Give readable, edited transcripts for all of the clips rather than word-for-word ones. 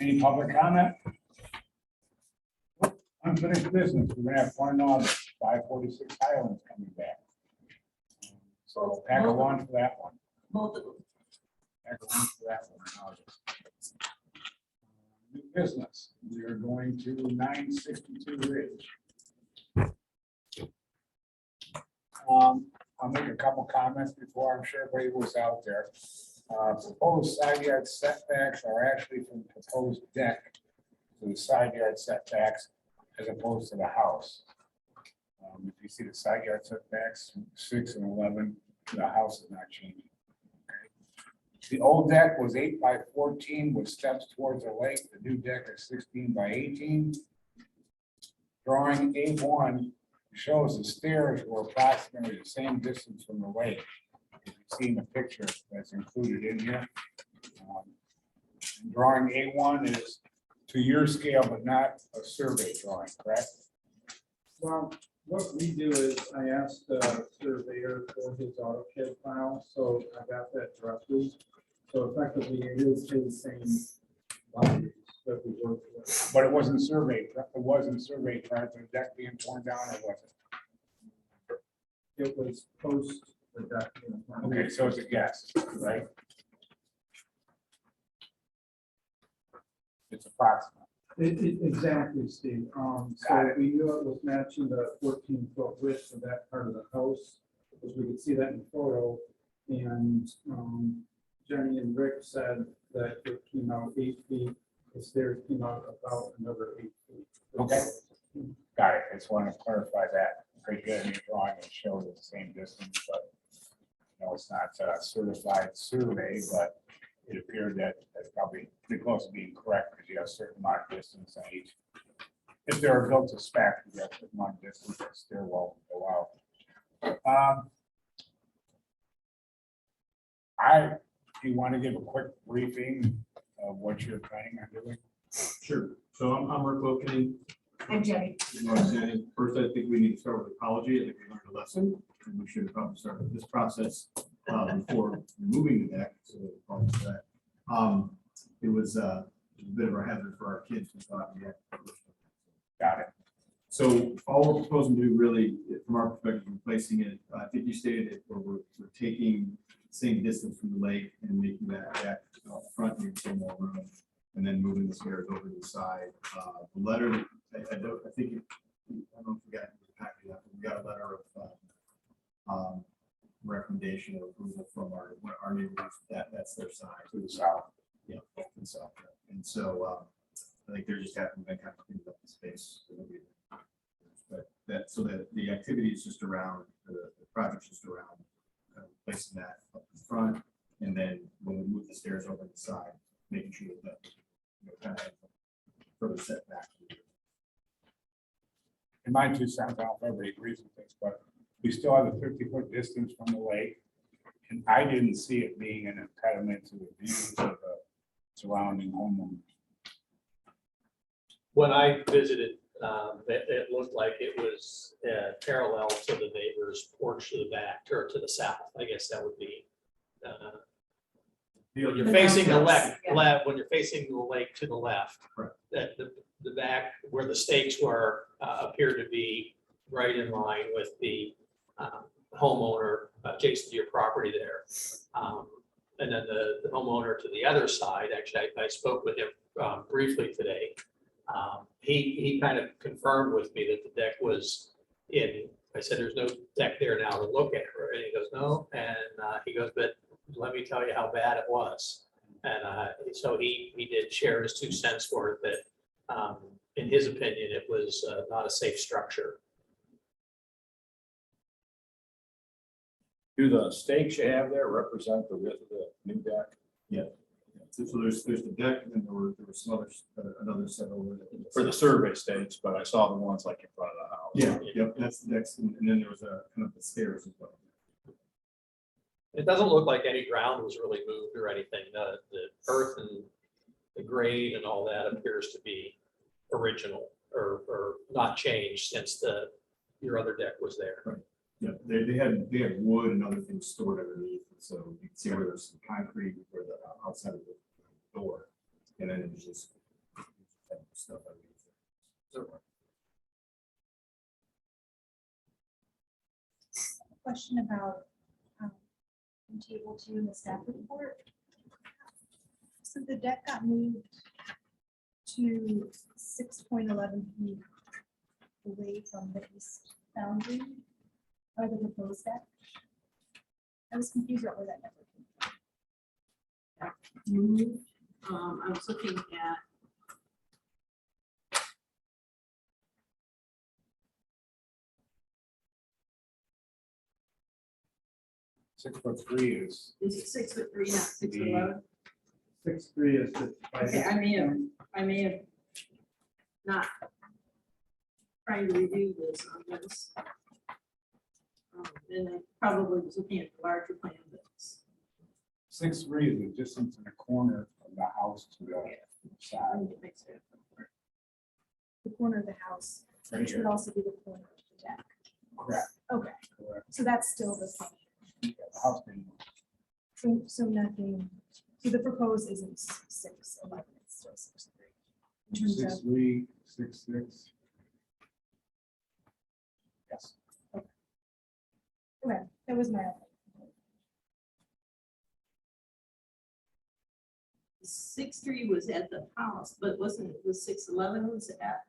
Any public comment? Unfinished business, we're gonna have one on 546 Highlands coming back. So pack a lunch for that one. Both of them. Pack a lunch for that one in August. New business, we are going to 962 Ridge. I'll make a couple comments before, I'm sure everybody was out there. Proposed side yard setbacks are actually from proposed deck to the side yard setbacks as opposed to the house. If you see the side yard setbacks, 6 and 11, the house is not changing. Okay. The old deck was 8 by 14 with steps towards the lake. The new deck is 16 by 18. Drawing A1 shows the stairs were approximately the same distance from the lake. If you've seen the picture that's included in here. Drawing A1 is to your scale, but not a survey drawing, correct? Well, what we do is I asked the surveyor for his AutoCAD file, so I got that directly. So effectively, it is the same values that we worked with. But it wasn't surveyed, it wasn't surveyed prior to the deck being torn down, or was it? It was post the deck. being torn down. Okay, so it's a guess, right? It's approximate. Exactly, Steve. Got So it. we knew it was matching the 14-foot width of that part of the house, because we could see that in the photo. And Jenny and Rick said that it came out 8 feet. The stairs came out about another 8 feet. Okay. Got it, I just want to clarify that. Pretty good in your drawing, it shows the same distance, but you know, it's not a certified survey, but it appeared that that's probably pretty close to being correct, because you have a certain amount of distance on each. If they're built to spec, you have a certain amount of distance, that stairwell will go out. Do you want to give a quick briefing of what you're planning on doing? Sure. So I'm Rick Wilkie. I'm Jenny. First, I think we need to start with apology. I think we learned a lesson, and we should probably start with this process before removing the deck. So apologies for that. It was a bit of a hazard for our kids. We thought we had. Got it. So all we're proposing to do really, from our perspective, replacing it, I think you stated it, where we're taking the same distance from the lake and making that deck front and some more room, and then moving the stairs over to the side. The letter, I don't know if we got we got a letter of recommendation or approval from our neighbors that's their side To the south. yeah, and so, I think they're just having been kind of cleaning up the space. But that, so that the activity is just around, the project's just around placing that up in front, and then when we move the stairs over to the side, making sure that, kind of further setback. In my 2 cents, I don't know if everybody agrees with this, but we still have a 50-foot distance from the lake. And I didn't see it being an impediment to the views of the surrounding homeowners. When I visited, it looked like it was parallel to the neighbor's porch to the back, or to the south. I guess that would be. When you're facing the left, when you're facing the lake to the left, Correct. that the back where the stakes were appeared to be right in line with the homeowner adjacent to your property there. And then the homeowner to the other side, actually, I spoke with him briefly today. He kind of confirmed with me that the deck was in. I said, there's no deck there now to look at, and he goes, no, and he goes, but let me tell you how bad it was. And so he did share his 2 cents for it, that in his opinion, it was not a safe structure. Do the stakes you have there represent the width of the new deck? Yeah. So there's the deck, and then there were some others, another set over there. For the survey stakes, but I saw the ones like in front of the house. Yeah, yep, that's the next, and then there was a kind of the stairs as well. It doesn't look like any ground was really moved or anything. The earth and the grade and all that appears to be original or not changed since your other deck was there. Right. Yeah, they had wood and other things stored underneath, and so you can see where there's some concrete where the outside of the door, and then it was just question about in table 2 in the staff report. So the deck got moved to 6.11 feet away from the east boundary of the proposed deck. I was confused about where that number came from. Moved. I was looking at, 6'3" is, is it 6'3", not 6'11"? 6'3" is the. Okay, I may have not trying to review this on this. And I probably was looking at the larger plan, but 6'3" is the distance in the corner of the house to the I side. think it makes sense. The corner of the house, Right which would here. also be the corner of the deck. Correct. Okay, Correct. so that's still the same. Yeah, the house didn't move. So nothing, so the proposed isn't 6'11", it's still 6'3". In terms of, 6'3", 6'6". Yes. okay, that was my, 6'3" was at the house, but wasn't it the 6'11" was at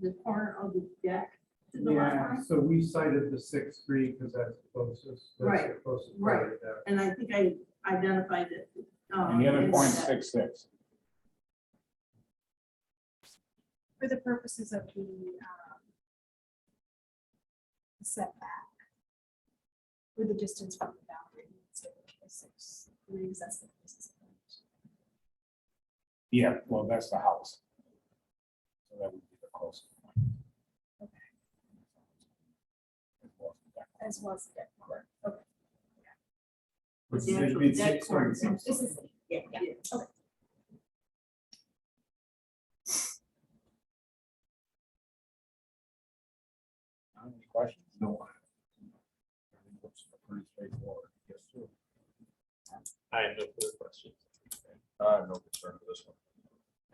the corner of the deck to the lot Yeah, line? so we cited the 6'3" because that's closest. that's the Right, closest right. part of that. And I think I identified it. And the other in point, that. 6'6". for the purposes of the setback, or the distance from the boundary, it's 6'3", that's the closest point. Yeah, well, that's the house. So that would be the closest point. As was the deck. Okay. But It'd the actual be deck 6'3". corner. This is, Yeah, yeah. yeah. Any questions? No. I think it's pretty straightforward. Yes, sir. I have no further questions. I have no concern with this one.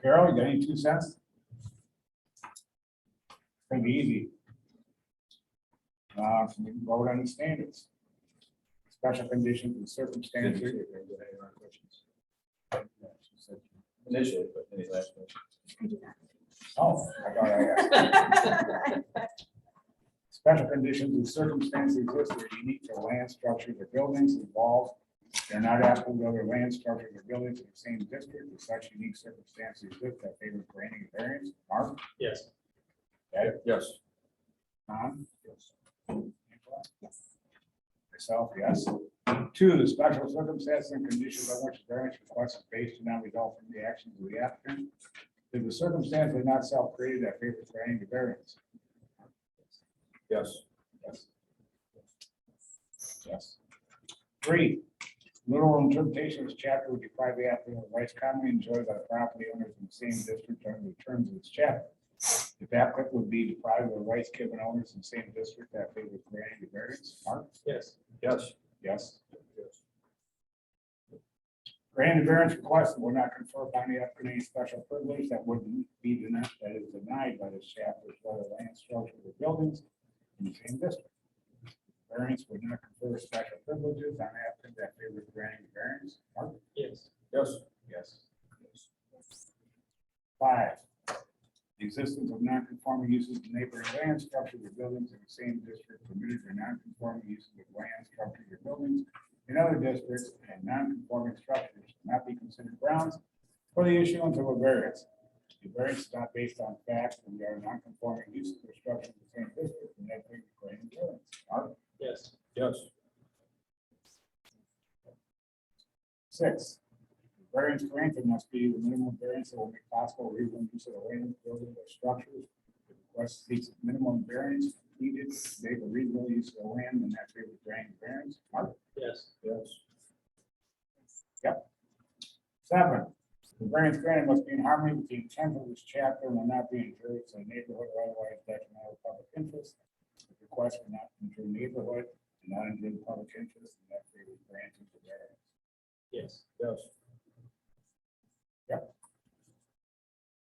Carol, you got any 2 cents? Pretty easy. So we can vote on the standards. Special conditions and circumstances. Initially, but any last question? I do that. Oh, I thought I asked. Special conditions and circumstances exist that are unique to land structures or buildings involved. They're not applicable to other land structures or buildings in the same district. If such unique circumstances exist that favor granting a variance. Mark? Yes. Ed? Yes. Tom? Yes. Yes. Myself, yes. 2, the special circumstances and conditions on which variance request is based do not result from the actions of the applicant. If the circumstances are not self-created, that favors granting the variance. Yes. Yes. Yes. 3, literal interpretation of this chapter would deprive the applicant of rights commonly enjoyed by the property owners in the same district under the terms of this chapter. If applicant would be deprived of the rights given owners in the same district, that favors granting the variance. Mark? Yes. Yes. Yes. Granting the variance request will not confer upon the applicant any special privilege that would be denied, that is denied by this chapter, whether land structures or buildings in the same district. Variance would not confer special privileges on applicant that favors granting the variance. Mark? Yes. Yes. Yes. 5, the existence of non-conforming uses of neighboring land structures or buildings in the same district permitted for non-conforming uses of land structures or buildings in other districts, and non-conforming structures not be considered grounds for the issuance of a variance. The variance is not based on facts, and there are non-conforming uses or structures in the same district, and that brings granting variance. Mark? Yes. Yes. 6, variance granted must be the minimum variance that will make possible reasonable use of the land, building, or structures. The request seeks minimum variance needed to make a reasonable use of the land, and that favors granting variance. Mark? Yes. Yes. 7, the variance granted must be in harmony with the intent of this chapter and will not be injurious to the neighborhood or otherwise detrimental to public interest. The request will not injure neighborhood and not injure the public interest, and that favors granting the variance. Yes. Yes.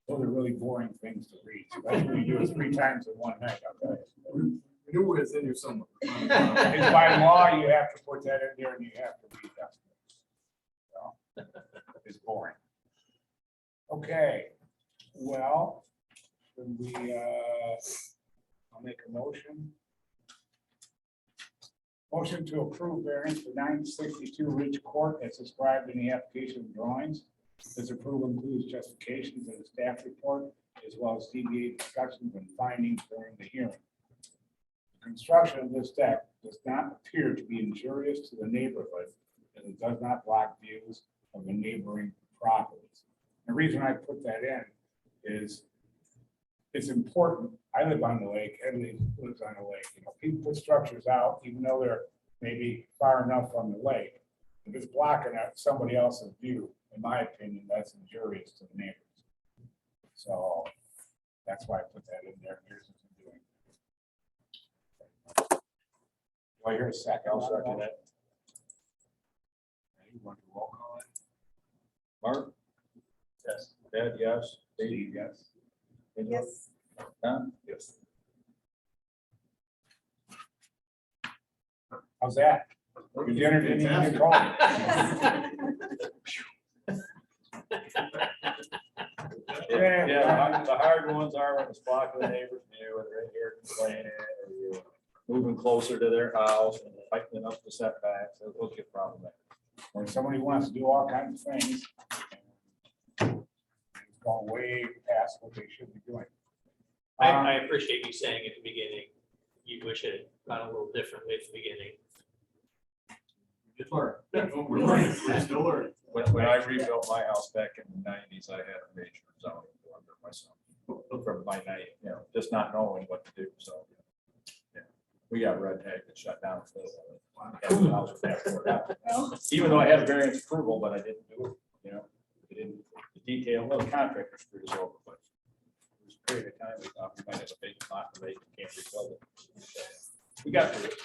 Those are really boring things to read, especially when you do it 3 times in one night. I'll tell you. We knew it was in here somewhere. It's by law, you have to put that in there and you have to read that. So, it's boring. Okay, well, then I'll make a motion. Motion to approve variance for 962 Ridge Court as described in the application drawings. This approval includes justifications in the staff report as well as ZBA discussions and findings during the hearing. Construction of this deck does not appear to be injurious to the neighborhood and it does not block views of the neighboring properties. The reason I put that in is it's important. I live on the lake, Emily lives on the lake. You know, people put structures out, even though they're maybe far enough from the lake. If it's blocking out somebody else's view, in my opinion, that's injurious to the neighbors. So that's why I put that in there. Here's what I'm doing. Do I hear a second? I'll second it. You want to roll call it? Mark? Yes. Ted, yes. Steve, yes. Yes. Tom? Yes. How's that? You entertaining your call? Yeah, the hard ones are when it's blocking the neighbor's view and they're in here complaining or you're moving closer to their house and tightening up the setbacks, it'll get problematic. When somebody wants to do all kinds of things. It's gone way past what they should be doing. I appreciate you saying at the beginning, you wish it had gone a little differently at the beginning. Just learn. We're learning, we're still learning. When I rebuilt my house back in the 90s, I had a major zoning under myself. From my night, you know, just not knowing what to do, so. Yeah, we got red tag that shut down. The house was half torn out. Even though I had a variance approval, but I didn't do it, you know, it didn't, the detail, well, the contractor screwed us over, but it was a period of time we thought we might have a big lot to make, can't rebuild it. We got through it.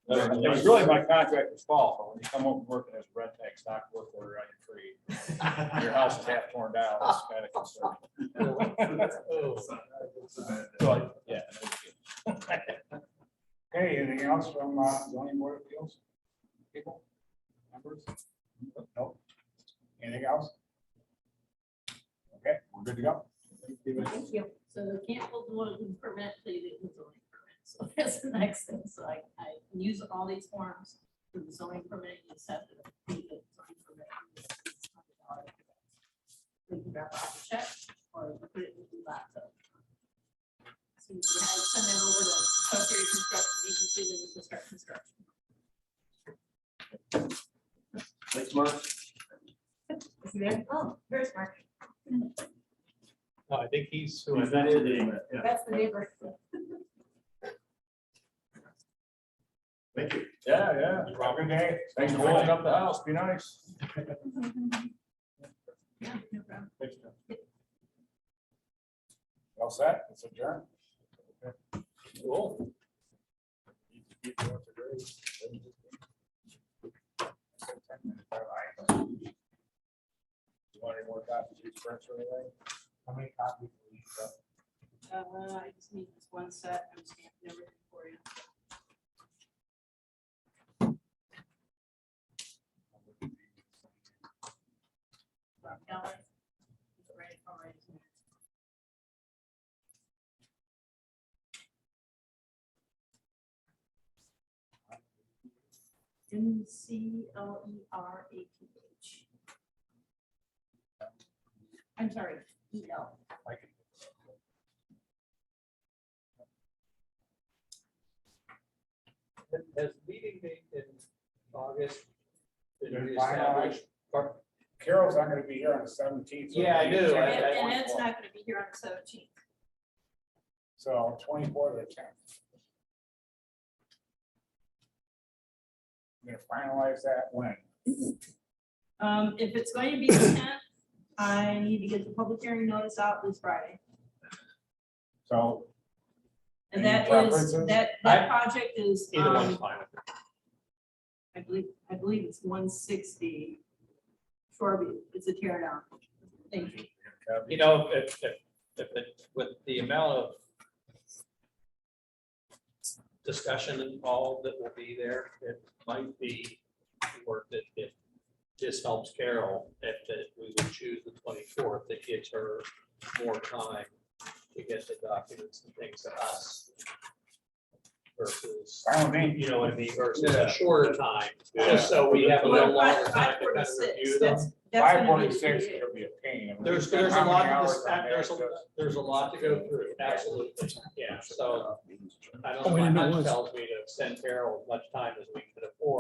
It was really my contractor's fault, but when you come up working as a red tag stock work order on your tree, your house is half torn down, it's kind of concerning. So, yeah. Okay, anything else from zoning board of appeals? People, members? Nope. Anything else? Okay, we're good to go. Thank you. So the Campbell dwelling permit, they didn't zoning permit, so that's the next thing. So I can use all these forms for the zoning permit, you just have to pay the zoning permit. We can drop off a check or you put it in the laptop. So you can send it over to Secretary of Construction Agency, then you can start construction. Thanks, Mark. Is he there? Oh, there's Mark. I think he's who I He's met not here today. today, but, yeah. That's the neighbor. Thank you. Yeah, yeah. Have a good day. Thanks for holding up the house, be nice. Yeah, no problem. All set? It's adjourned. Cool. You want any more copies of these prints or anything? How many copies do you need? I just need this one set, I'm stamping everything for you. Alex, it's ready for my signature. MCLERAPH. I'm sorry, EL. Has meeting date in August been Been reestablished? Carol's not gonna be here on the 17th. so Yeah, I knew. And Ed's not gonna be here on the 17th. So 24th or 10th. You're gonna finalize that when? If it's going to be the 10th, I need to get the public hearing notice out this Friday. So And Any that is, preferences? that project is, Either one's fine with me. I believe it's 160 Shoreview. It's a tear down. Thank you. You know, if it, with the amount of discussion involved that will be there. It might be worth it if this helps Carol, if that we would choose the 24th, that gives her more time to get the documents and things to us. Versus, I don't mean, you know what I mean, versus Yeah. a shorter time, just so we have a little longer time to kind of 5:46, review them. five forty-six is gonna be a pain. I mean, There's we spent a how lot many to hours dis- on that? there's a lot to go through, absolutely, yeah, so I don't Oh, know, I my didn't know it hunch was. tells me to send Carol as much time as we can afford.